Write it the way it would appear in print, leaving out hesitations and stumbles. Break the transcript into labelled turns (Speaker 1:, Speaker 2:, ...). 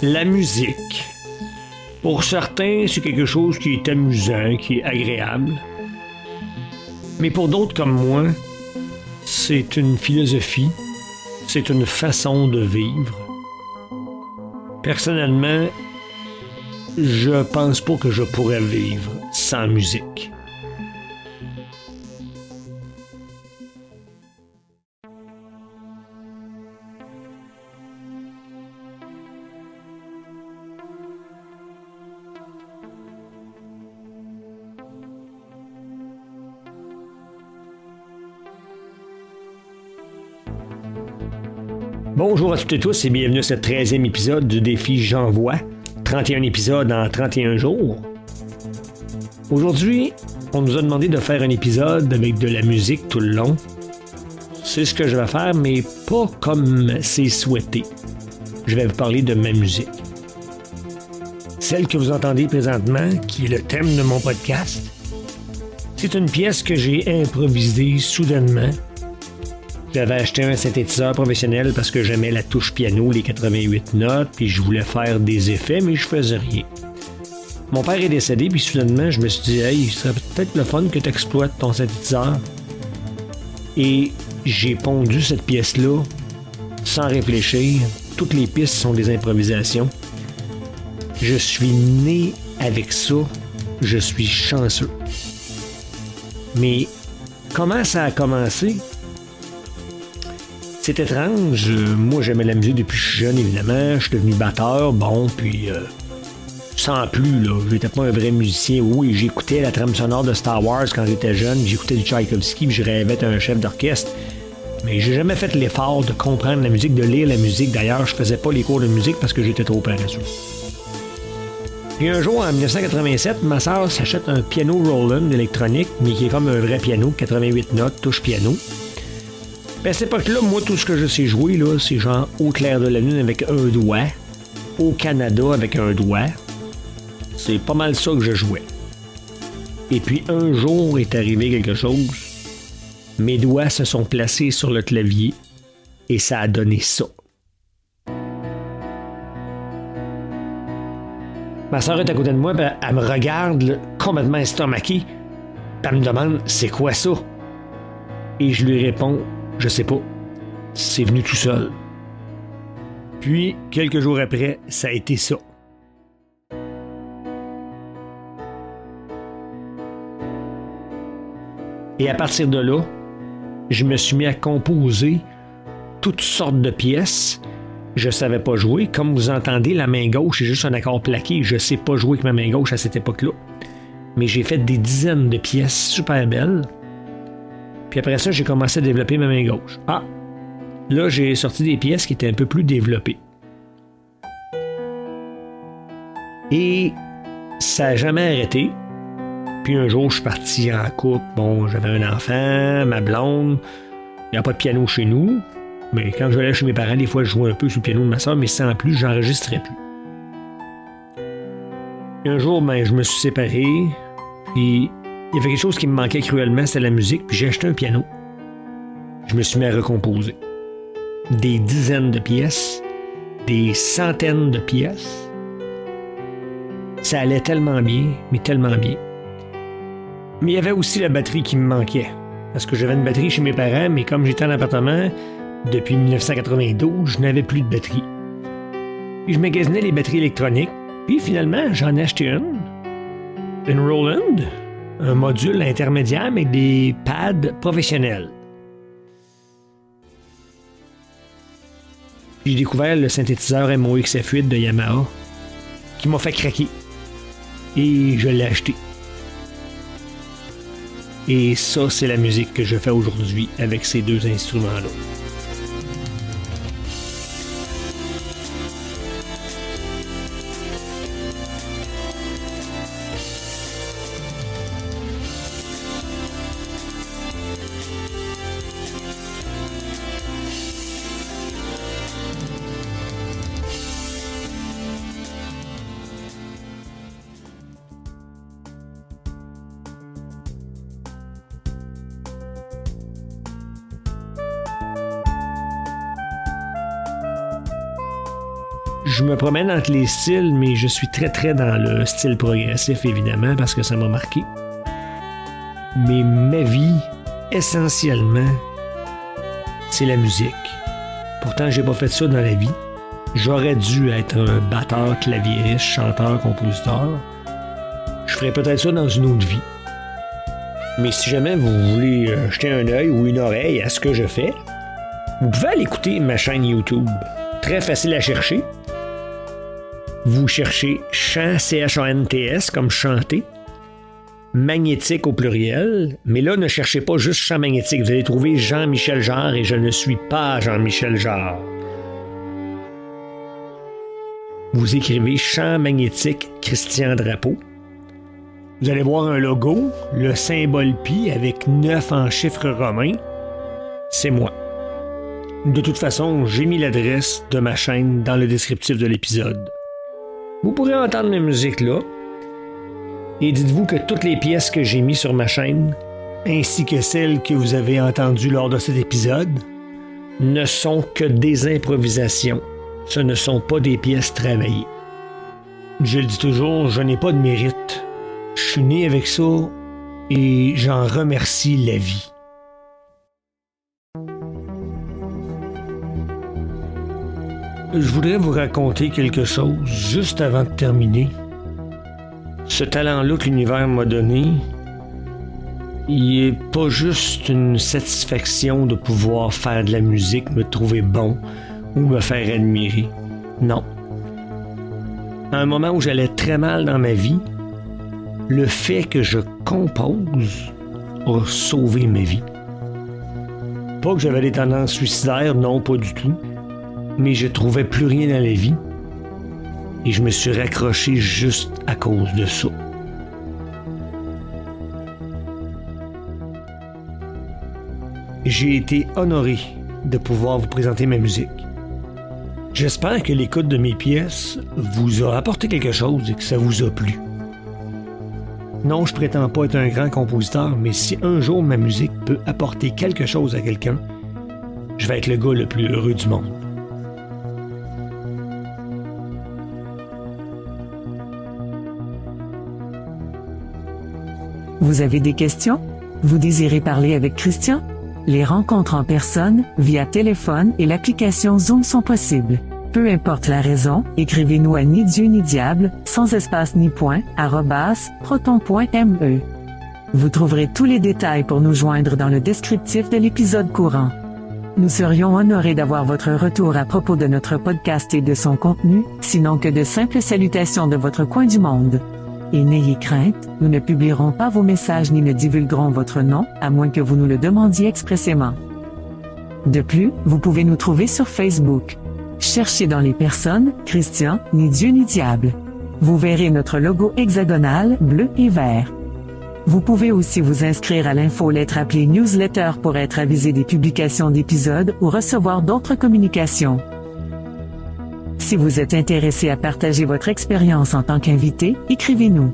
Speaker 1: La musique. Pour certains, c'est quelque chose qui est amusant, qui est agréable. Mais pour d'autres comme moi, c'est une philosophie, c'est une façon de vivre. Personnellement, je pense pas que je pourrais vivre sans musique. Bonjour à toutes et tous et bienvenue à ce 13e épisode du défi J'envoie. 31 épisodes en 31 jours. Aujourd'hui, on nous a demandé de faire un épisode avec de la musique tout le long. C'est ce que je vais faire, mais pas comme c'est souhaité. Je vais vous parler de ma musique. Celle que vous entendez présentement, qui est le thème de mon podcast, c'est une pièce que j'ai improvisée soudainement. J'avais acheté un synthétiseur professionnel parce que j'aimais la touche piano, les 88 notes, puis je voulais faire des effets, mais je faisais rien. Mon père est décédé, puis soudainement, je me suis dit « Hey, ce serait peut-être le fun que tu exploites ton synthétiseur. » Et j'ai pondu cette pièce-là sans réfléchir. Toutes les pistes sont des improvisations. Je suis né avec ça. Je suis chanceux. Mais comment ça a commencé? C'est étrange. Moi, j'aimais la musique depuis que je suis jeune, évidemment. Je suis devenu batteur, puis sans plus, là. J'étais pas un vrai musicien. Oui, j'écoutais la trame sonore de Star Wars quand j'étais jeune. J'écoutais du Tchaïkovski, puis je rêvais d'être un chef d'orchestre. Mais j'ai jamais fait l'effort de comprendre la musique, de lire la musique. D'ailleurs, je faisais pas les cours de musique parce que j'étais trop paresseux. Puis un jour, en 1987, ma sœur s'achète un piano Roland électronique, mais qui est comme un vrai piano, 88 notes, touche piano. Ben à cette époque-là, moi, tout ce que je sais jouer, là, c'est genre Au clair de la lune avec un doigt, Au Canada avec un doigt. C'est pas mal ça que je jouais. Et puis un jour est arrivé quelque chose. Mes doigts se sont placés sur le clavier et ça a donné ça. Ma soeur est à côté de moi, ben, elle me regarde là, complètement estomaquée. Elle me demande « C'est quoi ça? » Et je lui réponds « Je sais pas. C'est venu tout seul. » Puis, quelques jours après, ça a été ça. Et à partir de là, je me suis mis à composer toutes sortes de pièces. Je savais pas jouer. Comme vous entendez, la main gauche est juste un accord plaqué. Je sais pas jouer avec ma main gauche à cette époque-là. Mais j'ai fait des dizaines de pièces super belles. Puis après ça, j'ai commencé à développer ma main gauche. Ah! Là, j'ai sorti des pièces qui étaient un peu plus développées. Et ça n'a jamais arrêté. Puis un jour, je suis parti en couple. Bon, j'avais un enfant, ma blonde. Il n'y a pas de piano chez nous. Mais quand je allais chez mes parents, des fois, je jouais un peu sur le piano de ma soeur, mais sans plus, j'enregistrais plus. Et un jour, ben, je me suis séparé. Puis il y avait quelque chose qui me manquait cruellement, c'était la musique. Puis j'ai acheté un piano. Je me suis mis à recomposer. Des dizaines de pièces. Des centaines de pièces. Ça allait tellement bien, mais tellement bien. Mais il y avait aussi la batterie qui me manquait. Parce que j'avais une batterie chez mes parents, mais comme j'étais en appartement, depuis 1992, je n'avais plus de batterie. Puis je magasinais les batteries électroniques. Puis finalement, j'en ai acheté une. Une Roland. Un module intermédiaire avec des pads professionnels. Puis j'ai découvert le synthétiseur MOXF8 de Yamaha qui m'a fait craquer. Et je l'ai acheté. Et ça, c'est la musique que je fais aujourd'hui avec ces deux instruments-là. Je me promène entre les styles, mais je suis très dans le style progressif, évidemment, parce que ça m'a marqué. Mais ma vie, essentiellement, c'est la musique. Pourtant, j'ai pas fait ça dans la vie. J'aurais dû être un batteur, claviériste, chanteur, compositeur. Je ferais peut-être ça dans une autre vie. Mais si jamais vous voulez jeter un œil ou une oreille à ce que je fais, vous pouvez aller écouter ma chaîne YouTube. Très facile à chercher. Vous cherchez chant, C-H-A-N-T-S, comme chanter. Magnétique au pluriel. Mais là, ne cherchez pas juste chant magnétique. Vous allez trouver Jean-Michel Jarre et je ne suis pas Jean-Michel Jarre. Vous écrivez chant magnétique Christian Drapeau. Vous allez voir un logo, le symbole pi avec 9 en chiffres romains. C'est moi. De toute façon, j'ai mis l'adresse de ma chaîne dans le descriptif de l'épisode. Vous pourrez entendre la musique là. Et dites-vous que toutes les pièces que j'ai mises sur ma chaîne, ainsi que celles que vous avez entendues lors de cet épisode, ne sont que des improvisations. Ce ne sont pas des pièces travaillées. Je le dis toujours, je n'ai pas de mérite. Je suis né avec ça et j'en remercie la vie. Je voudrais vous raconter quelque chose juste avant de terminer. Ce talent-là que l'univers m'a donné, il n'est pas juste une satisfaction de pouvoir faire de la musique, me trouver bon ou me faire admirer. Non. À un moment où j'allais très mal dans ma vie, le fait que je compose a sauvé ma vie. Pas que j'avais des tendances suicidaires, non, pas du tout. Mais je trouvais plus rien dans la vie. Et je me suis raccroché juste à cause de ça. J'ai été honoré de pouvoir vous présenter ma musique. J'espère que l'écoute de mes pièces vous a apporté quelque chose et que ça vous a plu. Non, je prétends pas être un grand compositeur, mais si un jour ma musique peut apporter quelque chose à quelqu'un, je vais être le gars le plus heureux du monde.
Speaker 2: Vous avez des questions? Vous désirez parler avec Christian? Les rencontres en personne, via téléphone et l'application Zoom sont possibles. Peu importe la raison, écrivez-nous à ni Dieu ni diable, sans espace ni point, @proton.me. Vous trouverez tous les détails pour nous joindre dans le descriptif de l'épisode courant. Nous serions honorés d'avoir votre retour à propos de notre podcast et de son contenu, sinon que de simples salutations de votre coin du monde. Et n'ayez crainte, nous ne publierons pas vos messages ni ne divulguerons votre nom, à moins que vous nous le demandiez expressément. De plus, vous pouvez nous trouver sur Facebook. Cherchez dans les personnes, Christian, ni Dieu ni diable. Vous verrez notre logo hexagonal, bleu et vert. Vous pouvez aussi vous inscrire à l'infolettre appelée newsletter pour être avisé des publications d'épisodes ou recevoir d'autres communications. Si vous êtes intéressé à partager votre expérience en tant qu'invité, écrivez-nous.